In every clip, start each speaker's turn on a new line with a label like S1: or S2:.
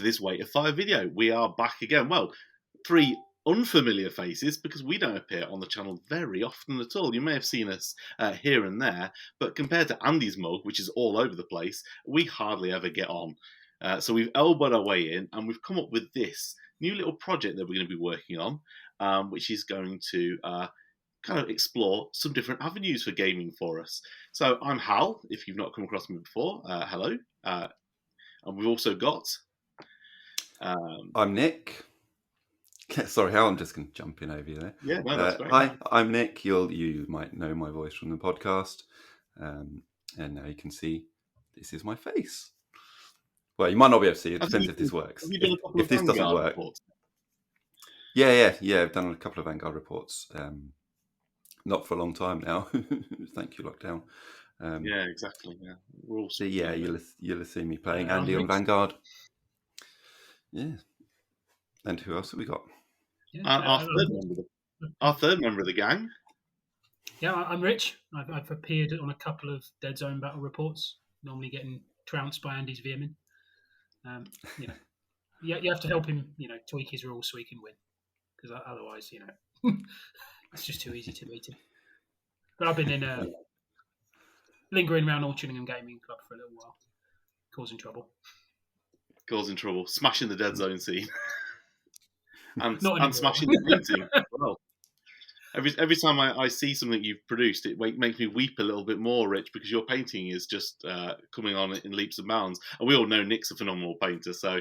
S1: to this Wait of Fire video. We are back again. Well, 3 unfamiliar faces because we don't appear on the channel very often at all. You may have seen us here and there, but compared to Andy's mug, which is all over the place, we hardly ever get on. So we've elbowed our way in and we've come up with this new little project that we're going to be working on, which is going to kind of explore some different avenues for gaming for us. So I'm Hal, if you've not come across me before. Hello. And we've also got...
S2: I'm Nick. Sorry, Hal, I'm just going to jump in over you there.
S1: Yeah, no, that's great.
S2: Hi, I'm Nick. You might know my voice from the podcast. And now you can see this is my face. Well, you might not be able to see it. Depends if this works.
S1: Have you done a couple
S2: if this doesn't work...
S1: reports?
S2: Yeah, I've done a couple of Vanguard reports. Not for a long time now. Thank you, lockdown.
S1: Yeah, exactly. Yeah, we're all
S2: you'll have seen me playing Andy on Vanguard. Yeah, and who else have we got?
S1: Yeah, our third member of the gang.
S3: Yeah, I'm Rich. I've appeared on a couple of Dead Zone battle reports. Normally getting trounced by Andy's Veerman. You have to help him, tweak his rules so he can win. Because otherwise, it's just too easy to beat him. But I've been in lingering around Altrincham Gaming Club for a little while, causing trouble.
S1: Smashing the Dead Zone scene. and smashing the painting as well. Every time I see something you've produced, it makes me weep a little bit more, Rich, because your painting is just coming on in leaps and bounds. And we all know Nick's a phenomenal painter, so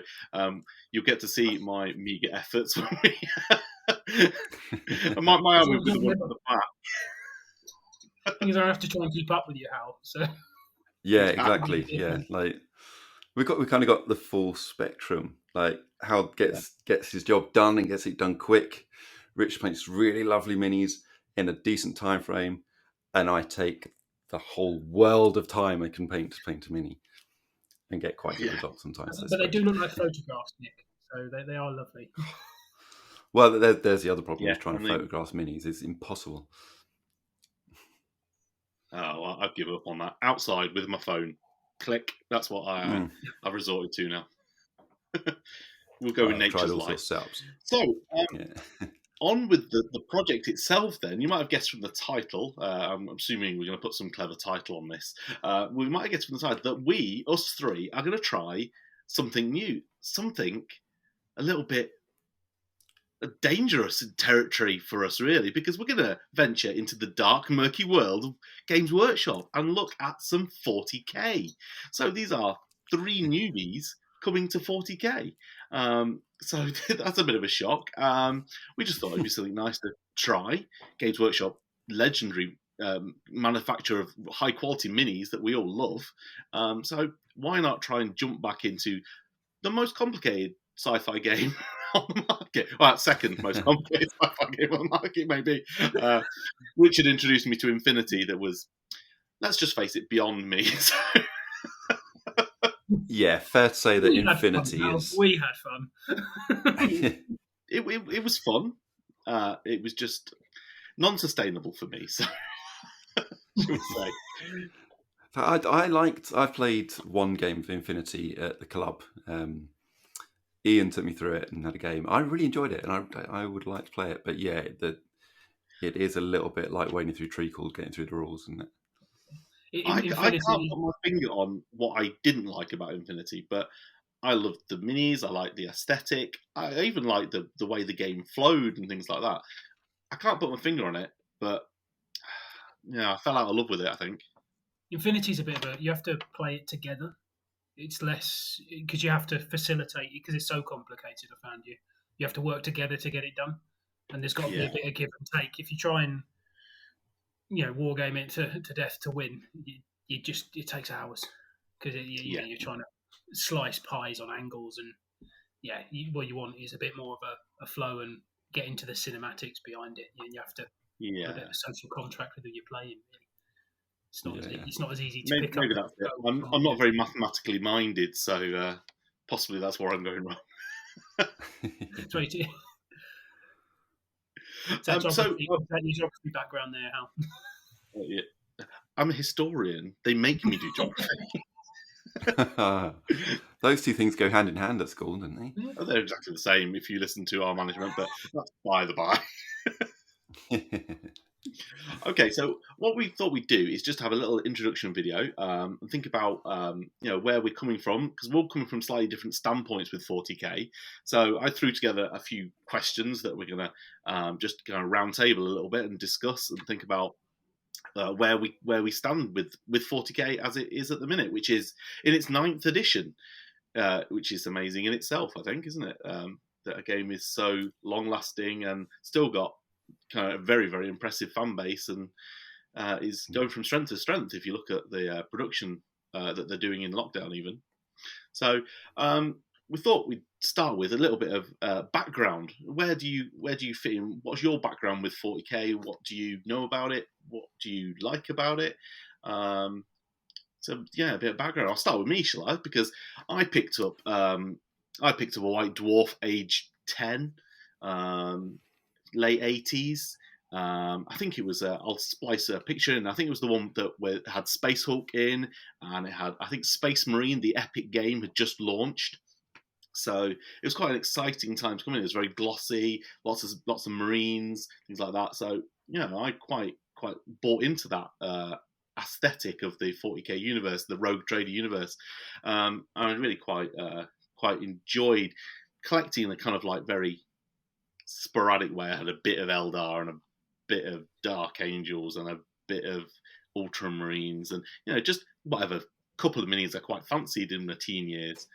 S1: you'll get to see my meagre efforts when we... my arm will be the one at the back.
S3: Things I have to try and keep up with you, Hal. So.
S2: Yeah, exactly. Yeah, like we kind of got the full spectrum. Like Hal gets his job done and gets it done quick. Rich paints really lovely minis in a decent time frame, and I take the whole world of time I can paint a mini and get quite good results sometimes.
S3: But they do look like photographs, Nick. So they are lovely.
S2: Well, there's the other problem. Trying to photograph minis is impossible.
S1: Oh, I've given up on that. Outside with my phone. Click. That's what I've resorted to now. We'll go with nature's light. So, on with the project itself then. You might have guessed from the title. I'm assuming we're going to put some clever title on this. We might have guessed from the title that us three, are going to try something new. Something a little bit dangerous territory for us, really, because we're going to venture into the dark, murky world of Games Workshop and look at some 40k. So these are 3 newbies coming to 40k. So that's a bit of a shock. We just thought it'd be something nice to try. Games Workshop, legendary manufacturer of high-quality minis that we all love. So why not try and jump back into the most complicated sci-fi game on the market? Well, second most complicated sci-fi game on the market, maybe. Richard introduced me to Infinity that was, let's just face it, beyond me. So...
S2: Yeah, fair to say that Infinity is...
S3: We had fun.
S1: It was fun. It was just non-sustainable for me, so... should we say.
S2: I've played one game of Infinity at the club. Ian took me through it and had a game. I really enjoyed it, and I would like to play it. But yeah, it is a little bit like wading through treacle, getting through the rules, isn't it?
S1: I can't put my finger on what I didn't like about Infinity, but I loved the minis, I liked the aesthetic, I even liked the way the game flowed and things like that. I can't put my finger on it, but I fell out of love with it, I think.
S3: Infinity's a bit of you have to play it together. It's less, because you have to facilitate it, because it's so complicated, I found you. You have to work together to get it done, and there's got to be a bit of give and take. If you try and wargame it to death to win, it takes hours because you're trying to slice pies on angles, and what you want is a bit more of a flow and get into the cinematics behind it, and you have to have a bit of a social contract with who you're playing. Really. It's not as easy to pick up.
S1: Maybe that's it. I'm not very mathematically minded, so possibly that's where I'm going wrong.
S3: That geography background there, Hal?
S1: I'm a historian. They make me do geography.
S2: Those two things go hand in hand at school, don't they?
S1: Oh, they're exactly the same if you listen to our management, but that's by the by. Okay, so what we thought we'd do is just have a little introduction video and think about where we're coming from, because we're all coming from slightly different standpoints with 40k. So I threw together a few questions that we're going to just kind of round table a little bit and discuss and think about where we stand with 40k as it is at the minute, which is in its 9th edition, which is amazing in itself, I think, isn't it? That a game is so long lasting and still got kind of a very, very impressive fan base and is going from strength to strength if you look at the production that they're doing in lockdown even. So we thought we'd start with a little bit of background. Where do you fit in? What's your background with 40k? What do you know about it? What do you like about it? So yeah, a bit of background. I'll start with me, shall I? Because I picked up a White Dwarf age 10. Late 80s. I think it was, I'll splice a picture in. I think it was the one that had Space Hulk in, and it had, I think, Space Marine, the epic game, had just launched. So it was quite an exciting time to come in. It was very glossy, lots of Marines, things like that. So, I quite bought into that aesthetic of the 40k universe, the Rogue Trader universe. I really quite enjoyed collecting the kind of like very sporadic way. I had a bit of Eldar and a bit of Dark Angels and a bit of Ultramarines and just whatever couple of minis I quite fancied in my teen years.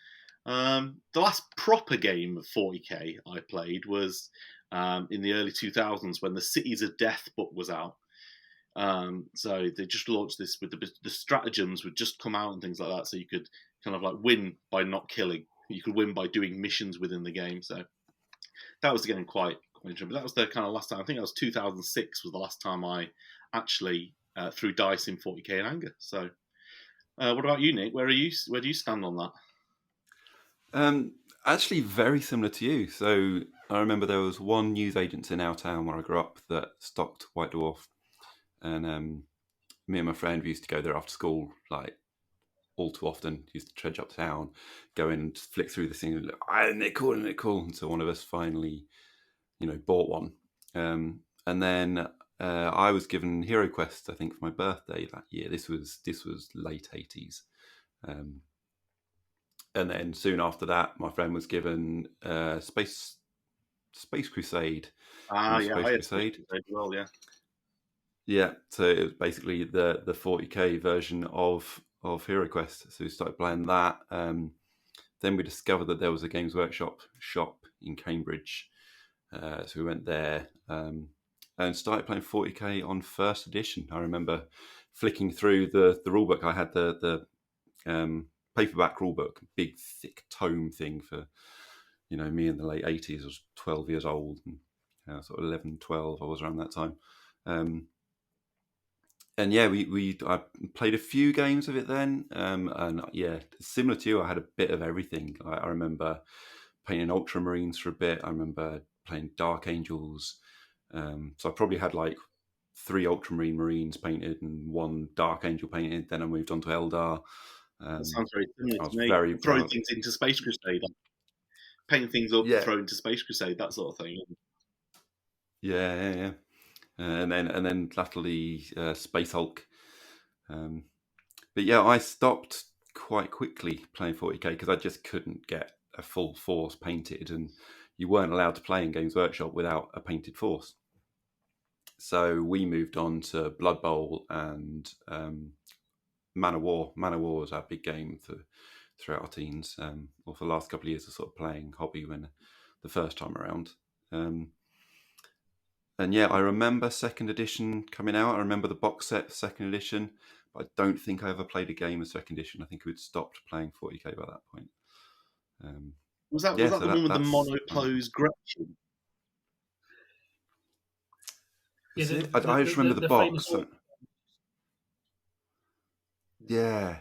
S1: The last proper game of 40k I played was in the early 2000s when the Cities of Death book was out. So they just launched this with the stratagems would just come out and things like that, so you could kind of like win by not killing. You could win by doing missions within the game. So that was again quite interesting. But that was the kind of last time. I think that was 2006 was the last time I actually threw dice in 40k in anger. So, what about you, Nick? Where do you stand on that?
S2: Actually, very similar to you. So I remember there was one newsagent in our town where I grew up that stocked White Dwarf, and me and my friend used to go there after school, like all too often. Used to trudge uptown, go in and flick through the thing, and look, isn't it cool? Until one of us finally, bought one. And then I was given Hero Quest, I think, for my birthday that year. This was late 80s. And then soon after that, my friend was given Space Crusade.
S1: Space Crusade as well, yeah.
S2: Yeah, so it was basically the 40k version of Hero Quest. So we started playing that. Then we discovered that there was a Games Workshop shop in Cambridge. So we went there and started playing 40k on first edition. I remember flicking through the rulebook. I had the paperback rulebook, big thick tome thing for me in the late 80s. I was 12 years old, and sort of 11, 12. I was around that time. And yeah, I played a few games of it then, and yeah, similar to you, I had a bit of everything. I remember painting Ultramarines for a bit. I remember playing Dark Angels. So I probably had like 3 Ultramarine Marines painted and 1 Dark Angel painted. Then I moved on to Eldar.
S1: That sounds very similar to me.
S2: Very
S1: throwing things into Space Crusade, painting things up,
S2: yeah.
S1: throwing into Space Crusade, that sort of thing.
S2: Yeah. And then latterly Space Hulk. But yeah, I stopped quite quickly playing 40k because I just couldn't get a full force painted, and you weren't allowed to play in Games Workshop without a painted force. So we moved on to Blood Bowl and Man of War. Man of War was our big game throughout our teens, or for the last couple of years of sort of playing hobby when the first time around. And yeah, I remember second edition coming out. I remember the box set second edition, but I don't think I ever played a game of second edition. I think we'd stopped playing 40k by that point.
S1: Was that the one with the monoclose Gretchen?
S3: Yeah,
S2: I just remember the box. Yeah.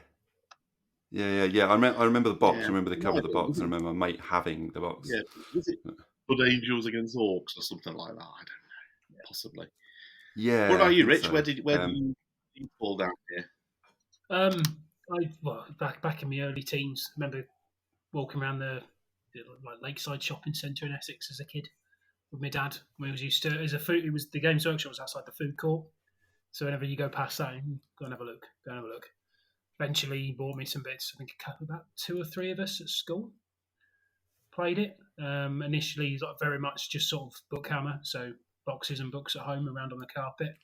S2: I remember the box.
S1: Yeah.
S2: I remember the cover of the box. I remember my mate having the box.
S1: Yeah, was it Blood Angels against Orcs or something like that? I don't know. Possibly. Yeah. What about you, Rich? So. Where did you fall down here?
S3: back in my early teens, I remember walking around the Lakeside shopping centre in Essex as a kid with my dad. We was used to the Games Workshop was outside the food court, so whenever you go past that, go and have a look. Eventually, he bought me some bits. I think about 2 or 3 of us at school played it. Initially, very much just sort of bookhammer, so boxes and books at home around on the carpet.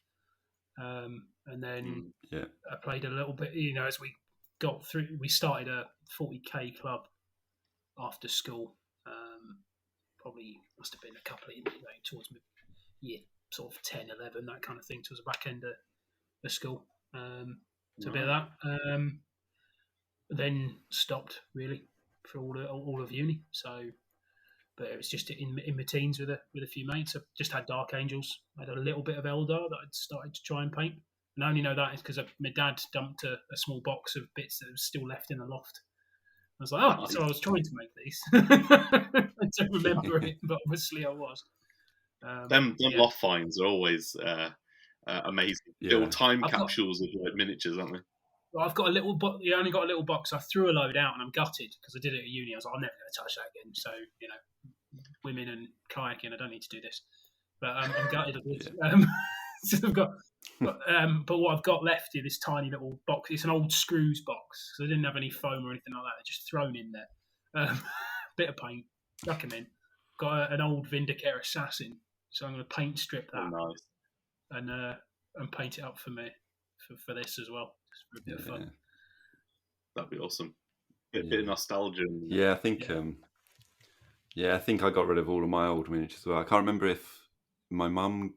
S3: And then I played a little bit, as we got through. We started a 40k club after school. Probably must have been a couple of towards year sort of 10, 11, that kind of thing, towards the back end of school. So a bit of that. Then stopped really for all of uni. So, but it was just in my teens with a few mates. I just had Dark Angels. I had a little bit of Eldar that I'd started to try and paint. And I only know that is because my dad dumped a small box of bits that was still left in the loft. I was like, so I was trying to make these. I don't remember it, but obviously I was.
S1: Them loft finds are always amazing. Little time capsules of miniatures, aren't they?
S3: Well, I've got a little box. I only got a little box. I threw a load out and I'm gutted because I did it at uni. I was like, I'm never going to touch that again. So, women and kayaking, I don't need to do this. But I'm gutted of this. So I've got, but what I've got left is this tiny little box. It's an old screws box. So I didn't have any foam or anything like that. They're just thrown in there. Bit of paint, chuck them in. Got an old Vindicator Assassin. So I'm going to paint strip that.
S1: Oh, nice.
S3: And paint it up for me for this as well. Just for a bit of fun.
S1: That'd be awesome. Bit of nostalgia.
S2: Yeah, I think. I think I got rid of all of my old miniatures as well. I can't remember if my mum.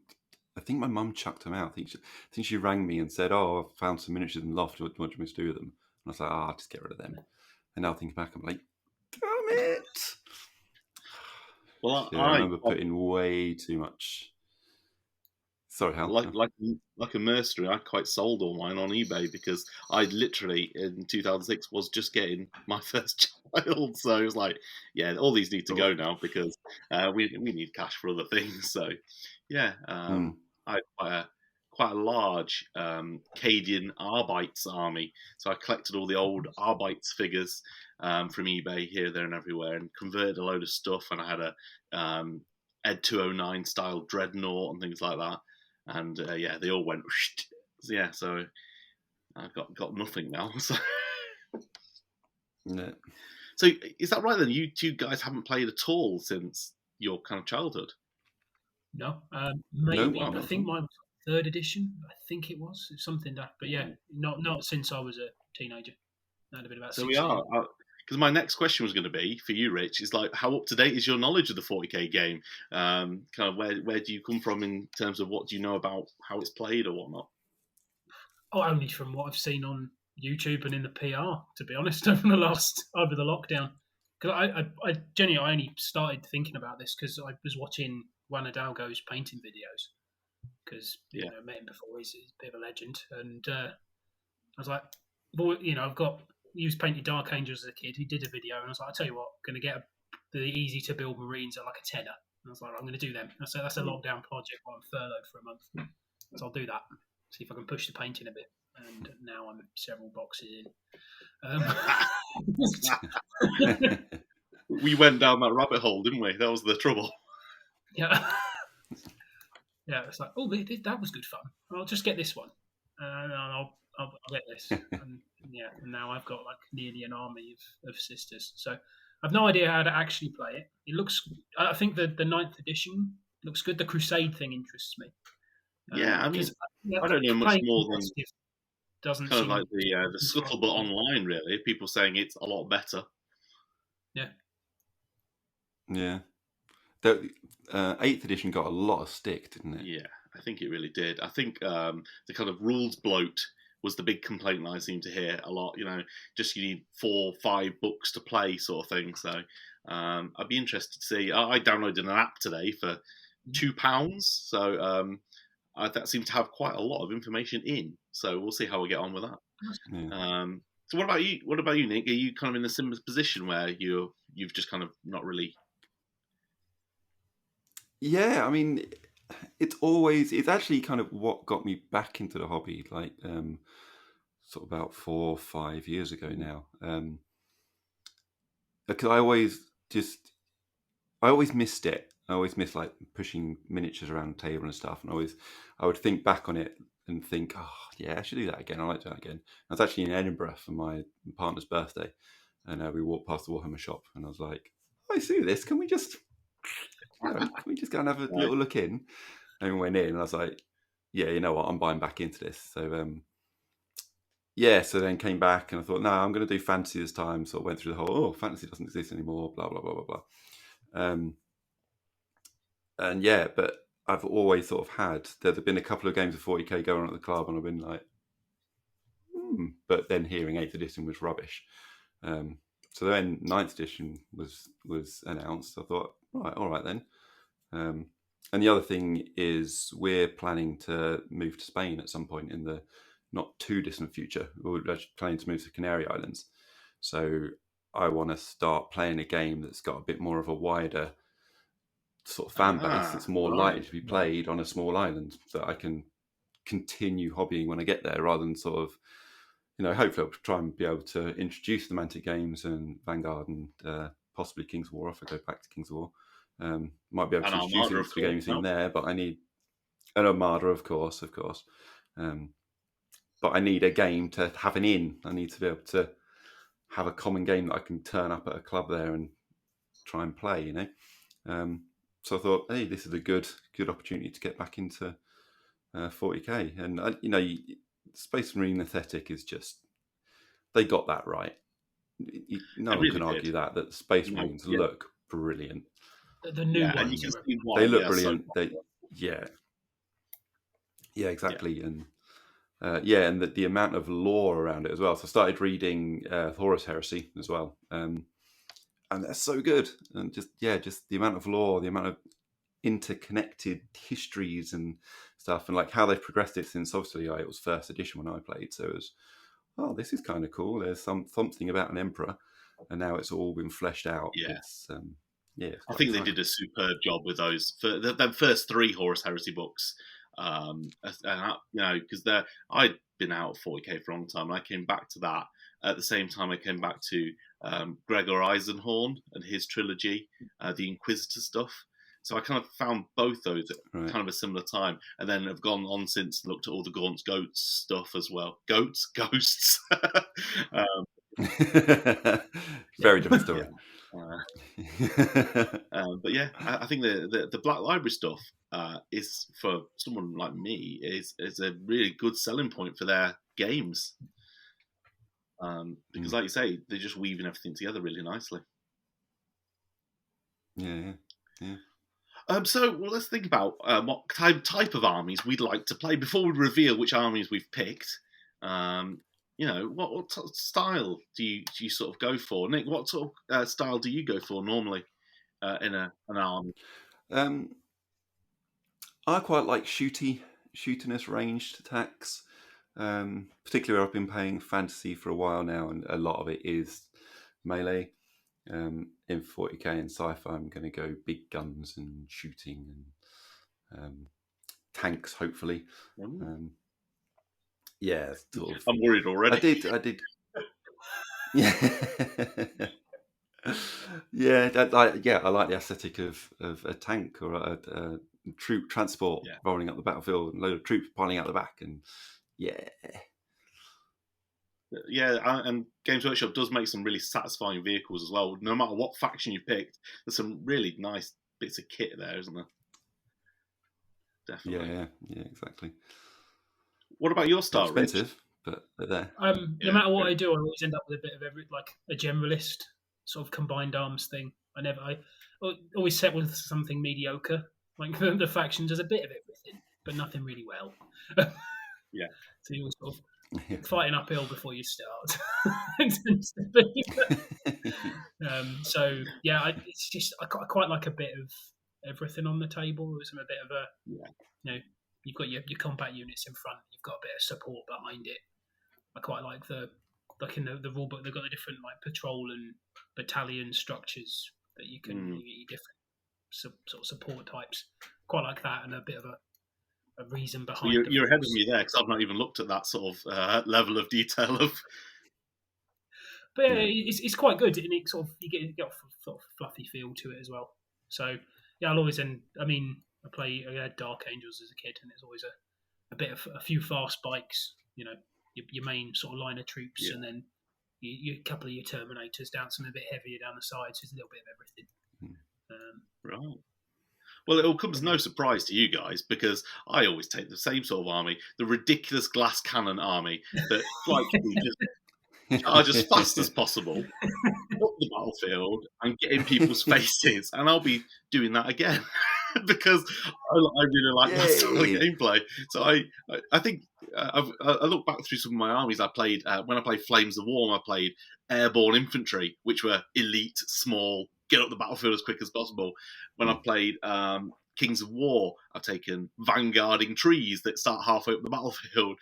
S2: I think my mum chucked them out. I think she rang me and said, "Oh, I found some miniatures in the loft. What do you want me to do with them?" And I was like, "I'll just get rid of them." And now thinking back, I'm like, "Damn it!"
S1: Well,
S2: I remember putting way too much. Sorry, Hal.
S1: Like a mercenary, I quite sold all mine on eBay because I literally in 2006 was just getting my first child, so it was like, all these need to go now because we need cash for other things. So, I had quite a large Cadian Arbites army, so I collected all the old Arbites figures from eBay here, there, and everywhere, and converted a load of stuff. And I had a Ed 209 style dreadnought and things like that. And they all went. So I've got nothing now. So.
S2: Yeah.
S1: So is that right then? You two guys haven't played at all since your kind of childhood?
S3: No, maybe.
S2: No,
S3: I think mine was 3rd edition. I think it was something that. But not since I was a teenager. That'd have been about.
S1: So
S3: 16.
S1: we are. Because my next question was going to be for you, Rich, is like, how up to date is your knowledge of the 40k game? Kind of where do you come from in terms of what do you know about how it's played or whatnot?
S3: Oh, only from what I've seen on YouTube and in the PR, to be honest, over the lockdown. Because I genuinely only started thinking about this because I was watching Juan Hidalgo's painting videos. Because I met him before, he's a bit of a legend, and I was like, well, I've got. He was painted Dark Angels as a kid. He did a video, and I was like, I'll tell you what, I'm going to get the easy to build Marines at like a tenner. And I was like, I'm going to do them. That's a lockdown project while I'm furloughed for a month. So I'll do that. See if I can push the painting a bit. And now I'm several boxes
S1: in. We went down that rabbit hole, didn't we? That was the trouble.
S3: Yeah. Yeah, it's like, that was good fun. I'll just get this one. And I'll get this. And now I've got like nearly an army of sisters. So I've no idea how to actually play it. It looks, I think the 9th edition looks good. The Crusade thing interests me.
S1: I mean, I don't know much more than
S3: doesn't
S1: kind of like the scuttlebutt online, really. People saying it's a lot better.
S3: Yeah.
S2: Yeah. The 8th edition got a lot of stick, didn't it?
S1: Yeah, I think it really did. I think the kind of rules bloat was the big complaint that I seem to hear a lot. Just you need 4 or 5 books to play, sort of thing. So I'd be interested to see. I downloaded an app today for £2. So that seemed to have quite a lot of information in. So we'll see how we get on with that.
S2: Yeah.
S1: So what about you? What about you, Nick? Are you kind of in a similar position where you've just kind of not really?
S2: Yeah, I mean, it's actually kind of what got me back into the hobby. Like, sort of about 4 or 5 years ago now. Because I always missed it. I always missed like pushing miniatures around the table and stuff. And I would think back on it and think, oh yeah, I should do that again. I like to do that again. I was actually in Edinburgh for my partner's birthday, and we walked past the Warhammer shop, and I was like, I see this. Can we just go and have a little look in? And we went in, and I was like, yeah, you know what, I'm buying back into this. So so then came back, and I thought, no, I'm going to do fantasy this time. So I went through the whole, fantasy doesn't exist anymore, blah blah blah blah blah. And yeah, but I've always sort of had. There've been a couple of games of 40k going on at the club, and I've been like, but then hearing 8th edition was rubbish. So then 9th edition was announced. I thought, right, all right then. And the other thing is we're planning to move to Spain at some point in the not too distant future. We're actually planning to move to Canary Islands. So I want to start playing a game that's got a bit more of a wider sort of fan base. It's more likely to be played on a small island, so I can continue hobbying when I get there, rather than sort of, hopefully I'll try and be able to introduce the Mantic games and Vanguard and possibly Kings of War if I go back to Kings of War. Might be able to introduce it to the games in there, but I need an Armada, of course. But I need a game to have an in. I need to be able to have a common game that I can turn up at a club there and try and play, So I thought, hey, this is a good opportunity to get back into 40k. And, Space Marine aesthetic is just, they got that right. No one can argue that Space Marines look brilliant.
S3: The new ones,
S2: they look brilliant. So yeah, exactly. Yeah. And the amount of lore around it as well. So I started reading Horus Heresy as well, and that's so good. And just the amount of lore, the amount of interconnected histories and stuff, and like how they've progressed it since obviously it was 1st edition when I played. So it was, this is kind of cool. There's something about an emperor, and now it's all been fleshed out.
S1: Yeah.
S2: It's,
S1: I think they did a superb job with those for the first 3 Horus Heresy books. Because I'd been out of 40k for a long time, and I came back to that at the same time I came back to Gregor Eisenhorn and his trilogy, the Inquisitor stuff. So I kind of found both those at kind of a similar time, and then have gone on since and looked at all the Gaunt's Goats stuff as well. Ghosts.
S2: Very different story.
S1: But yeah, I think the Black Library stuff is, for someone like me, is a really good selling point for their games, because like you say, they're just weaving everything together really nicely.
S2: Yeah.
S1: So let's think about what type of armies we'd like to play before we reveal which armies we've picked. What style do you sort of go for, Nick? What sort of style do you go for normally in an army?
S2: I quite like shootiness, ranged attacks. Particularly, I've been playing fantasy for a while now, and a lot of it is melee. In 40k and sci-fi, I'm going to go big guns and shooting and tanks, hopefully. Yeah, sort of.
S1: I'm worried already.
S2: I did. Yeah. I like the aesthetic of a tank or a troop transport rolling up the battlefield and a load of troops piling out the back, and
S1: and Games Workshop does make some really satisfying vehicles as well. No matter what faction you picked, there's some really nice bits of kit there, isn't there? Definitely.
S2: Yeah, exactly.
S1: What about your style?
S2: Expensive, but they're there.
S3: No matter what I do, I always end up with a bit of like a generalist sort of combined arms thing. I always set with something mediocre. Like the factions, there's a bit of everything, but nothing really well.
S1: Yeah.
S3: So you're sort of fighting uphill before you start. It's just I quite like a bit of everything on the table. There's a bit of a you've got your combat units in front, you've got a bit of support behind it. I quite like in the rule book, they've got the different like patrol and battalion structures that you can get your different sort of support types. Quite like that, and a bit of a reason
S1: So
S3: behind.
S1: you're ahead of me there, because I've not even looked at that sort of level of detail of.
S3: But yeah, it's quite good, and it sort of you get a sort of fluffy feel to it as well. So yeah, I'll always I had Dark Angels as a kid, and it's always a few fast bikes, your main sort of line of troops, and then a couple of your Terminators down, some a bit heavier down the sides, so it's a little bit of everything.
S1: Right. Well, it will come as no surprise to you guys, because I always take the same sort of army, the ridiculous glass cannon army that flight just charge as fast as possible up the battlefield and get in people's faces, and I'll be doing that again because I really like that style of gameplay. So I think I look back through some of my armies I played when I played Flames of War. I played airborne infantry, which were elite, small, get up the battlefield as quick as possible. When I played Kings of War, I've taken vanguarding trees that start halfway up the battlefield.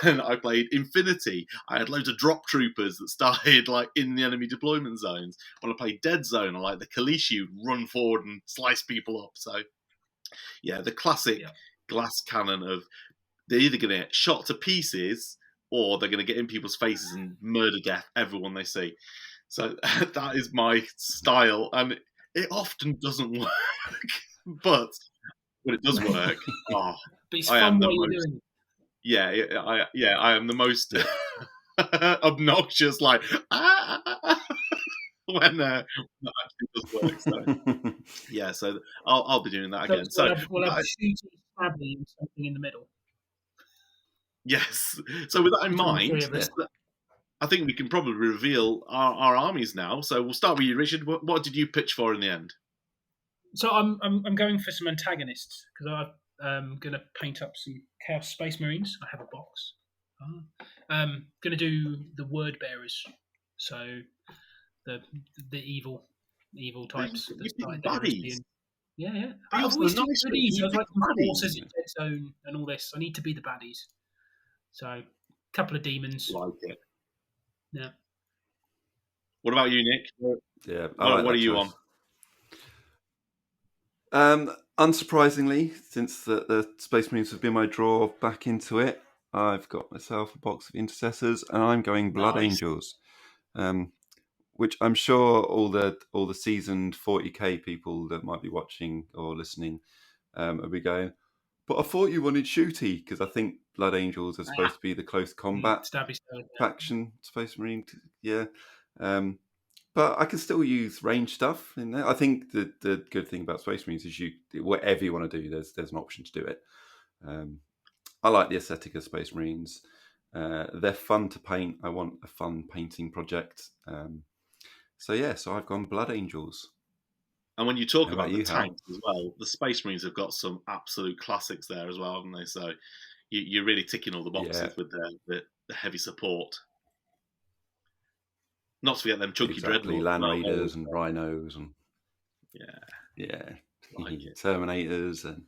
S1: When I played Infinity, I had loads of drop troopers that started like in the enemy deployment zones. When I played Dead Zone, I like the Kalishi who'd run forward and slice people up. So yeah, the classic glass cannon of they're either going to get shot to pieces or they're going to get in people's faces and murder death everyone they see. So that is my style, and it often doesn't work. But when it does work,
S3: but it's fun while you're doing
S1: it. I am the most obnoxious, like when that actually does work. So yeah, so I'll be doing that again. So
S3: we'll have shooting stabby and something in the middle.
S1: Yes. So with that in mind, I think we can probably reveal our armies now. So we'll start with you, Richard. What did you pitch for in the end?
S3: So I'm going for some antagonists, because I'm going to paint up some Chaos Space Marines. I have a box. I'm going to do the Word Bearers, so the evil types.
S1: Buddies.
S3: Yeah. I've always done baddies. I was like Forces in Dead Zone and all this. I need to be the baddies. So a couple of demons.
S1: Like it.
S3: Yeah.
S1: What about you, Nick?
S2: Yeah.
S1: What are you on?
S2: Unsurprisingly, since the Space Marines have been my draw back into it, I've got myself a box of Intercessors, and I'm going Blood Angels, which I'm sure all the seasoned 40k people that might be watching or listening will be going, but I thought you wanted shooty, because I think Blood Angels are supposed to be the close combat faction Space Marine. Yeah. But I can still use range stuff in there. I think the good thing about Space Marines is whatever you want to do, there's an option to do it. I like the aesthetic of Space Marines. They're fun to paint. I want a fun painting project. So I've gone Blood Angels.
S1: And when you talk about the tanks as well, the Space Marines have got some absolute classics there as well, haven't they? So you're really ticking all the boxes with the heavy support. Not to forget them chunky dreadnoughts,
S2: Land Raiders and Rhinos and
S1: like
S2: Terminators, and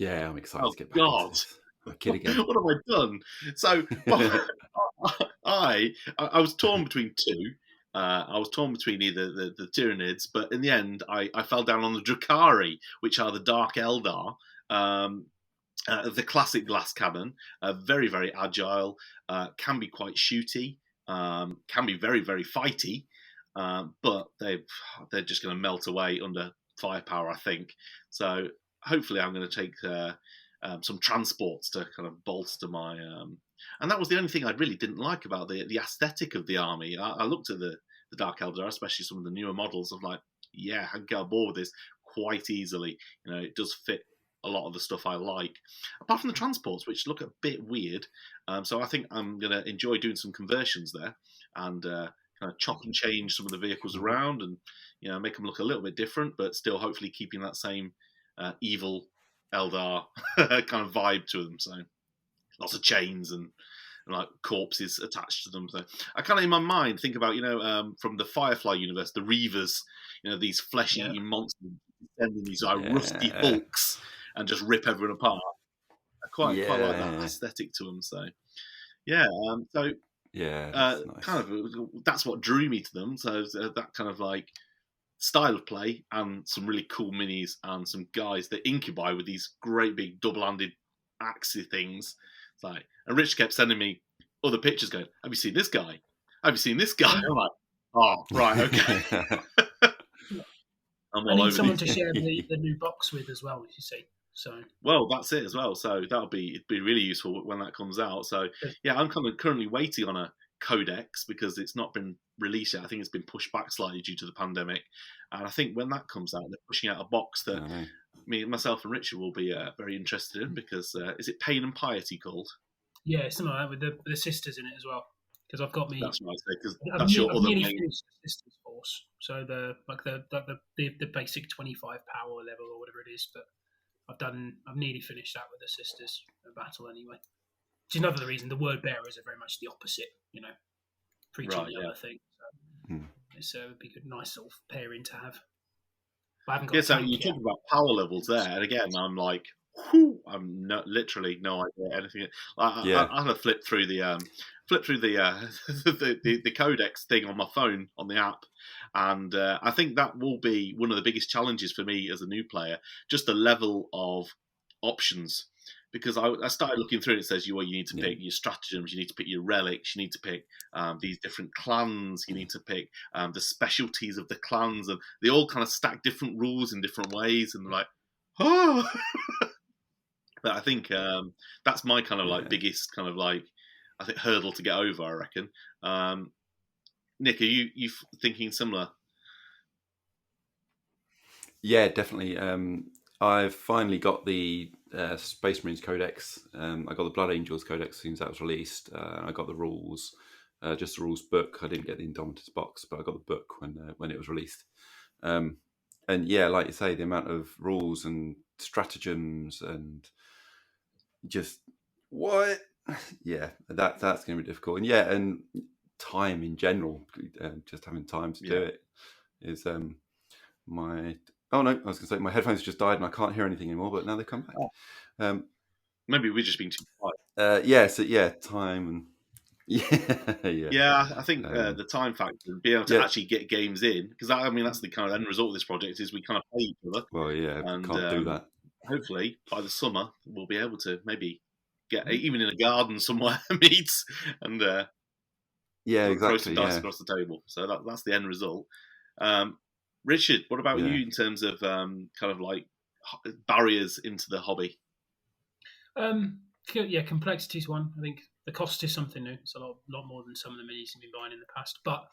S2: I'm excited to get back into this. I'm kidding again.
S1: What have I done? So I was torn between two. I was torn between either the Tyranids, but in the end, I fell down on the Drukhari, which are the Dark Eldar. The classic glass cannon, very, very agile, can be quite shooty. Can be very, very fighty, but they're just going to melt away under firepower, I think. So hopefully I'm going to take some transports to kind of bolster my... and that was the only thing I really didn't like about the aesthetic of the army. I looked at the Dark Eldar, especially some of the newer models, of like, I can get on board with this quite easily. It does fit a lot of the stuff I like, apart from the transports, which look a bit weird. So I think I'm going to enjoy doing some conversions there and kind of chop and change some of the vehicles around and make them look a little bit different, but still hopefully keeping that same evil Eldar kind of vibe to them. So lots of chains and like corpses attached to them. So I kind of in my mind think about from the Firefly universe, the Reavers, these flesh-eating monsters sending these rusty hulks and just rip everyone apart. I quite like that aesthetic to them. So nice. Kind of that's what drew me to them. So that kind of like style of play and some really cool minis and some guys that incubi with these great big double-handed axy things. It's like, and Rich kept sending me other pictures going, have you seen this guy? Have you seen this guy? I'm like, oh, right, okay. I'm
S3: I
S1: all
S3: need
S1: over
S3: someone
S1: these.
S3: to share the new box with as well, you see. So
S1: Well, that's it as well. So it'd be really useful when that comes out. So yeah, I'm kind of currently waiting on a Codex because it's not been released yet. I think it's been pushed back slightly due to the pandemic. And I think when that comes out, they're pushing out a box that myself and Richard will be very interested in because is it Pain and Piety called?
S3: Yeah, something like that with the sisters in it as well. Because I've got me.
S1: That's right. Because that's your other
S3: nearly
S1: main.
S3: finished the sisters force. So the basic 25 power level or whatever it is, but I've nearly finished that with the sisters battle anyway. Which is another reason the word bearers are very much the opposite, preaching the other thing. So it would be a nice sort of pairing to have. But I haven't got
S1: so you talk about power levels there, and again, I'm like, I'm literally no idea anything. I had to flip through the the Codex thing on my phone on the app, and I think that will be one of the biggest challenges for me as a new player, just the level of options. Because I started looking through and it says you need to pick your stratagems, you need to pick your relics, you need to pick these different clans, you need to pick the specialties of the clans, and they all kind of stack different rules in different ways, and like, oh. But I think that's my kind of like biggest kind of like I think hurdle to get over. I reckon. Nick, are you thinking similar?
S2: Yeah, definitely. I've finally got the Space Marines Codex. I got the Blood Angels Codex as soon as that was released. I got the rules, just the rules book. I didn't get the Indomitus box, but I got the book when it was released. And yeah, like you say, the amount of rules and stratagems and just what, yeah, that's going to be difficult. And time in general, just having time to do it is my. Oh no, I was going to say my headphones just died and I can't hear anything anymore, but now they've come back.
S1: Maybe we're just being too quiet.
S2: Time and
S1: yeah. I think the time factor, being able to actually get games in, because that's the kind of end result of this project is we kind of play each other.
S2: Well, yeah, and can't do that.
S1: Hopefully, by the summer, we'll be able to maybe get even in a garden somewhere meet and throw some dice across the table. So that's the end result. Richard, what about you in terms of kind of like barriers into the hobby?
S3: Complexity is one. I think the cost is something new. It's a lot more than some of the minis you've been buying in the past. But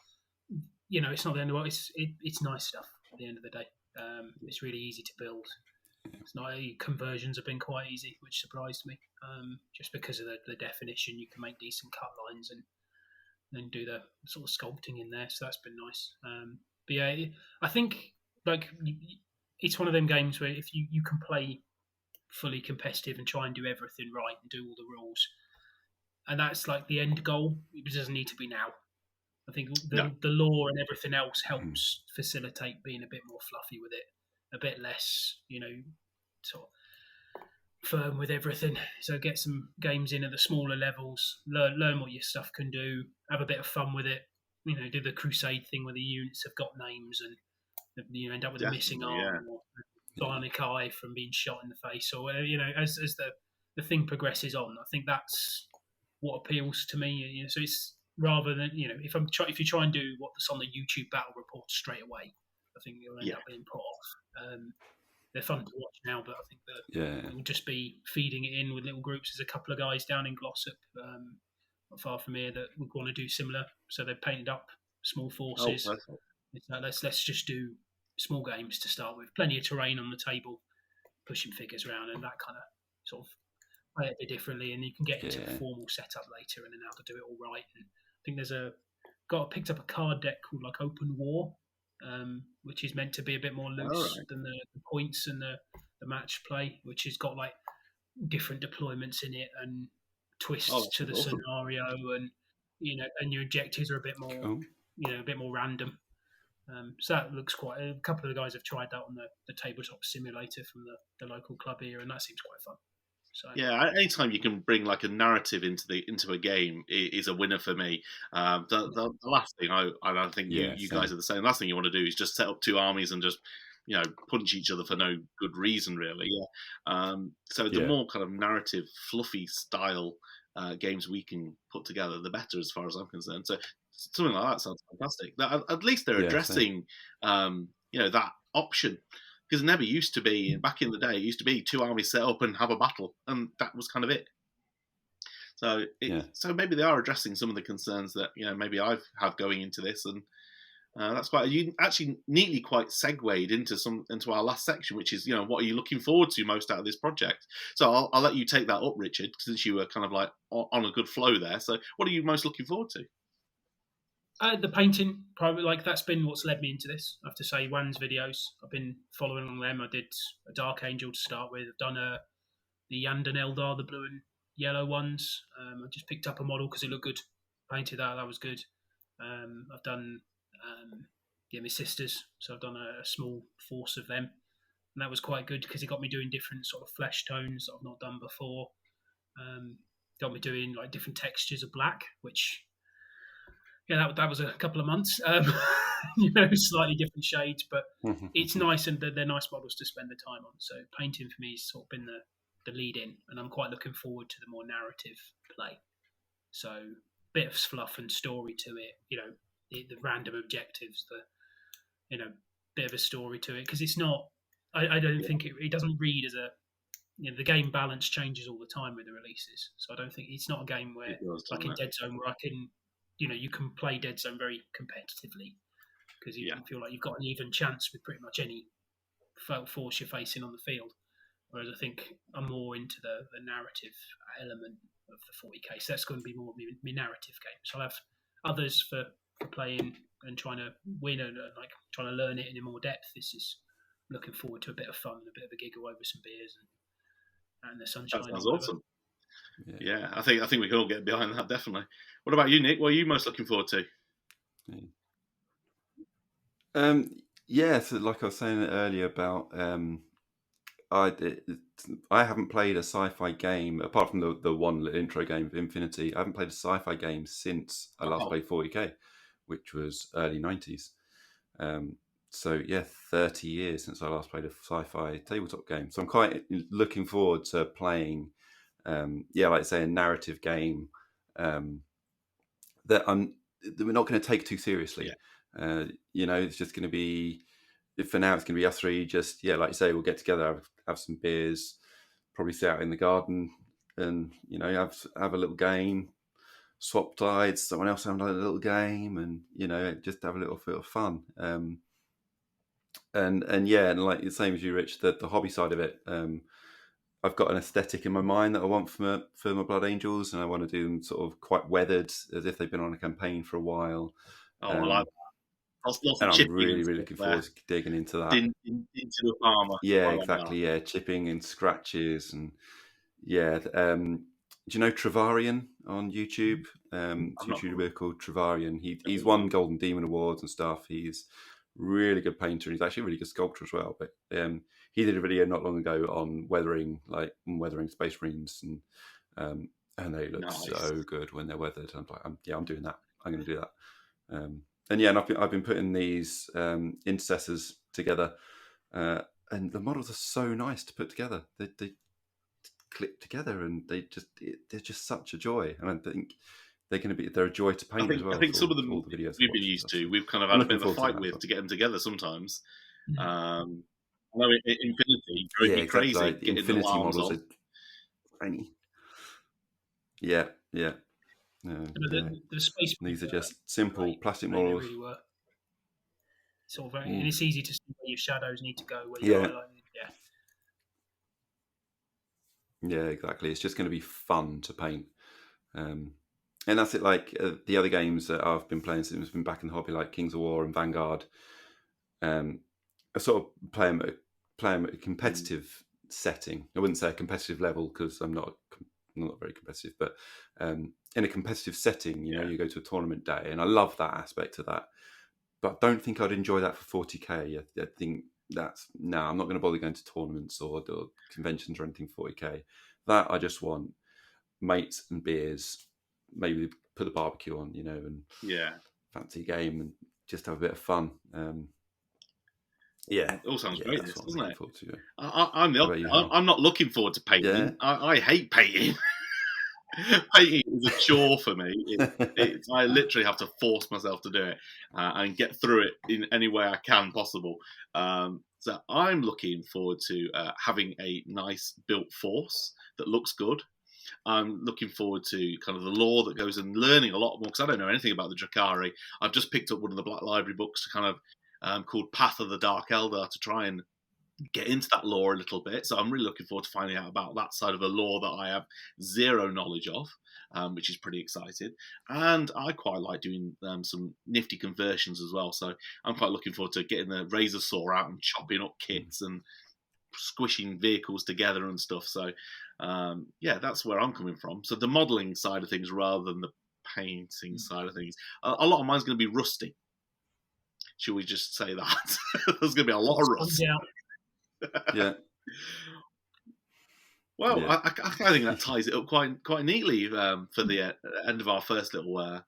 S3: it's not the end of it. It's nice stuff at the end of the day. It's really easy to build. It's not conversions have been quite easy, which surprised me. Just because of the definition, you can make decent cut lines and then do the sort of sculpting in there. So that's been nice. But yeah, I think like it's one of them games where if you can play fully competitive and try and do everything right and do all the rules, and that's like the end goal. It doesn't need to be now. I think the lore and everything else helps facilitate being a bit more fluffy with it, a bit less, sort of firm with everything. So get some games in at the smaller levels, learn what your stuff can do, have a bit of fun with it. Do the crusade thing where the units have got names and you end up with a missing arm or a bionic eye from being shot in the face, or as the thing progresses on. I think that's what appeals to me. So it's rather than if you try and do what's on the YouTube battle report straight away, I think you'll end up being put off. They're fun to watch now, but I think that we'll just be feeding it in with little groups. There's a couple of guys down in Glossop, not far from here, that would want to do similar. So they've painted up small forces. Let's just do small games to start with. Plenty of terrain on the table, pushing figures around, and that kind of sort of play it a bit differently. And you can get into a formal setup later and then how to do it all right. And I think picked up a card deck called like Open War, which is meant to be a bit more loose than the points and the match play, which has got like different deployments in it and twists to the scenario, and and your objectives are a bit more a bit more random. So that looks quite. A couple of the guys have tried that on the tabletop simulator from the local club here, and that seems quite fun. So
S1: yeah, anytime you can bring like a narrative into a game is a winner for me. The last thing I think you guys are the same. The last thing you want to do is just set up two armies and just punch each other for no good reason, really. So the more kind of narrative, fluffy style games we can put together, the better, as far as I'm concerned. So something like that sounds fantastic. At least they're addressing, that option. Because it never used to be, back in the day, it used to be 2 armies set up and have a battle, and that was kind of it. So so maybe they are addressing some of the concerns that maybe I have going into this, and that's quite. You actually neatly quite segued into our last section, which is what are you looking forward to most out of this project? So I'll let you take that up, Richard, since you were kind of like on a good flow there. So what are you most looking forward to?
S3: The painting, probably, that's been what's led me into this. I have to say, Juan's videos, I've been following along them. I did a Dark Angel to start with. I've done the Yandan Eldar, the blue and yellow ones. I just picked up a model because it looked good. Painted that was good. I've done my sisters, so I've done a small force of them, and that was quite good because it got me doing different sort of flesh tones that I've not done before. Got me doing different textures of black, which that was a couple of months. Slightly different shades, but it's nice, and they're nice models to spend the time on. So painting for me has sort of been the lead in, and I'm quite looking forward to the more narrative play. So bit of fluff and story to it, the random objectives, bit of a story to it, because it's not. I don't think it doesn't read as a. The game balance changes all the time with the releases, so I don't think it's not a game where in Dead Zone where I can. You can play Dead Zone very competitively because you feel like you've got an even chance with pretty much any force you're facing on the field. Whereas I think I'm more into the narrative element of the 40k. So that's going to be more my narrative game. So I'll have others for playing and trying to win and trying to learn it in more depth. This is looking forward to a bit of fun, a bit of a giggle over some beers and the sunshine.
S1: That sounds awesome. Yeah, I think we can all get behind that, definitely. What about you, Nick? What are you most looking forward to?
S2: So like I was saying earlier about I haven't played a sci-fi game apart from the one intro game of Infinity. I haven't played a sci-fi game since I last played 40k, which was early 90s. 30 years since I last played a sci-fi tabletop game. So I'm quite looking forward to playing like I say, a narrative game that we're not going to take too seriously. It's just going to be, for now, it's going to be us three. Just like you say, we'll get together, have some beers, probably sit out in the garden, and have a little game, swap sides. Someone else have a little game, and just have a little bit of fun. And like the same as you, Rich, the hobby side of it. I've got an aesthetic in my mind that I want for my Blood Angels, and I want to do them sort of quite weathered, as if they've been on a campaign for a while.
S1: I like that. Lots
S2: and
S1: of
S2: I'm really looking forward to digging into that.
S1: Into the armour.
S2: Yeah, exactly. Yeah, chipping and scratches, and do you know Travarian on YouTube? YouTuber called Travarian. He's won Golden Demon Awards and stuff. He's really good painter. He's actually a really good sculptor as well. But he did a video not long ago on weathering Space Marines, and they look so good when they're weathered. I'm like, I'm doing that. I'm going to do that. And I've been putting these intercessors together, and the models are so nice to put together. They clip together, and they're just such a joy. And I think they're a joy to paint as well.
S1: I think some of them
S2: all the videos
S1: we've been used to, we've kind of had a bit of a fight with to get them together sometimes. I know Infinity drove me crazy.
S2: Like
S1: getting
S2: Infinity
S1: the
S2: models are tiny. Yeah.
S3: The space.
S2: These are just simple plastic models.
S3: They really were. Sort of, and it's easy to see where your shadows need to go. Where you're highlighting.
S2: Yeah, exactly. It's just going to be fun to paint. And that's it. Like the other games that I've been playing since I've been back in the hobby, like Kings of War and Vanguard, I sort of play them at a competitive setting. I wouldn't say a competitive level because I'm not very competitive, but in a competitive setting, you go to a tournament day, and I love that aspect of that. But I don't think I'd enjoy that for 40k. I think I'm not going to bother going to tournaments or conventions or anything for 40k. That I just want mates and beers, maybe put the barbecue on, and fancy a game and just have a bit of fun. Yeah.
S1: It all sounds
S2: Yeah,
S1: great,
S2: that's
S1: this,
S2: what I'm
S1: doesn't
S2: looking
S1: it?
S2: forward to.
S1: I'm the
S2: How about
S1: opposite.
S2: you, Hal?
S1: I'm not looking forward to painting.
S2: Yeah.
S1: I hate painting. Painting is a chore for me. I literally have to force myself to do it and get through it in any way I can possible. So I'm looking forward to having a nice built force that looks good. I'm looking forward to kind of the lore that goes and learning a lot more, because I don't know anything about the Drakari. I've just picked up one of the Black Library books to kind of called Path of the Dark Eldar to try and get into that lore a little bit. So I'm really looking forward to finding out about that side of the lore that I have zero knowledge of, which is pretty exciting. And I quite like doing some nifty conversions as well. So I'm quite looking forward to getting the razor saw out and chopping up kits and squishing vehicles together and stuff. So yeah, that's where I'm coming from. So the modelling side of things rather than the painting side of things. A lot of mine's going to be rusty. Should we just say that? There's going to be a lot of rust.
S2: Yeah.
S1: Well,
S2: Yeah.
S1: I think that ties it up quite neatly for the end of our first little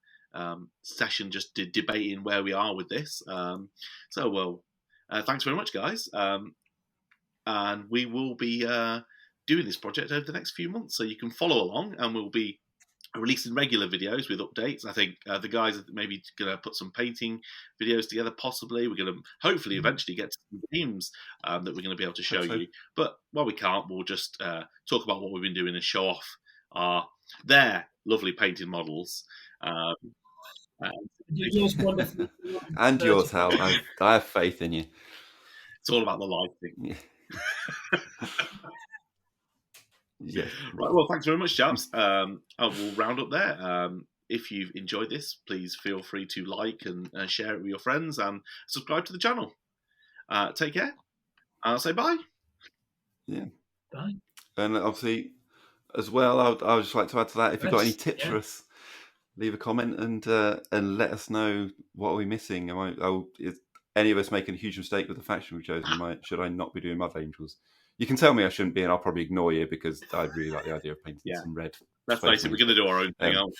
S1: session, just debating where we are with this. Thanks very much, guys. And we will be doing this project over the next few months, so you can follow along, and we'll be releasing regular videos with updates. I think the guys are maybe going to put some painting videos together, possibly. We're going to hopefully eventually get to some games that we're going to be able to show you. But while we can't, we'll just talk about what we've been doing and show off their lovely painted models.
S2: And yours, Hal. I have faith in you.
S1: It's all about the lighting.
S2: Yeah. Yeah.
S1: Right. Well, thanks very much, chaps. I will round up there. If you've enjoyed this, please feel free to like and share it with your friends and subscribe to the channel. Take care. I'll say bye.
S2: Yeah.
S3: Bye.
S2: And obviously, as well, I would just like to add to that. If you've got any tips for us, leave a comment and let us know what are we missing. Is any of us making a huge mistake with the faction we've chosen? Should I not be doing Mother Angels? You can tell me I shouldn't be, and I'll probably ignore you because I really like the idea of painting some red.
S1: Let's face it, we're going to do our own thing, aren't we?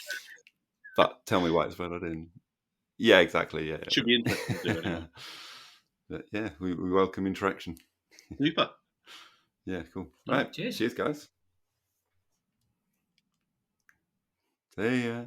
S2: But tell me why it's better than. Yeah, exactly. Yeah,
S1: should be interesting to do it. Anyway.
S2: But yeah, we welcome interaction.
S1: Super.
S2: Yeah, cool. Right, cheers, guys. See ya.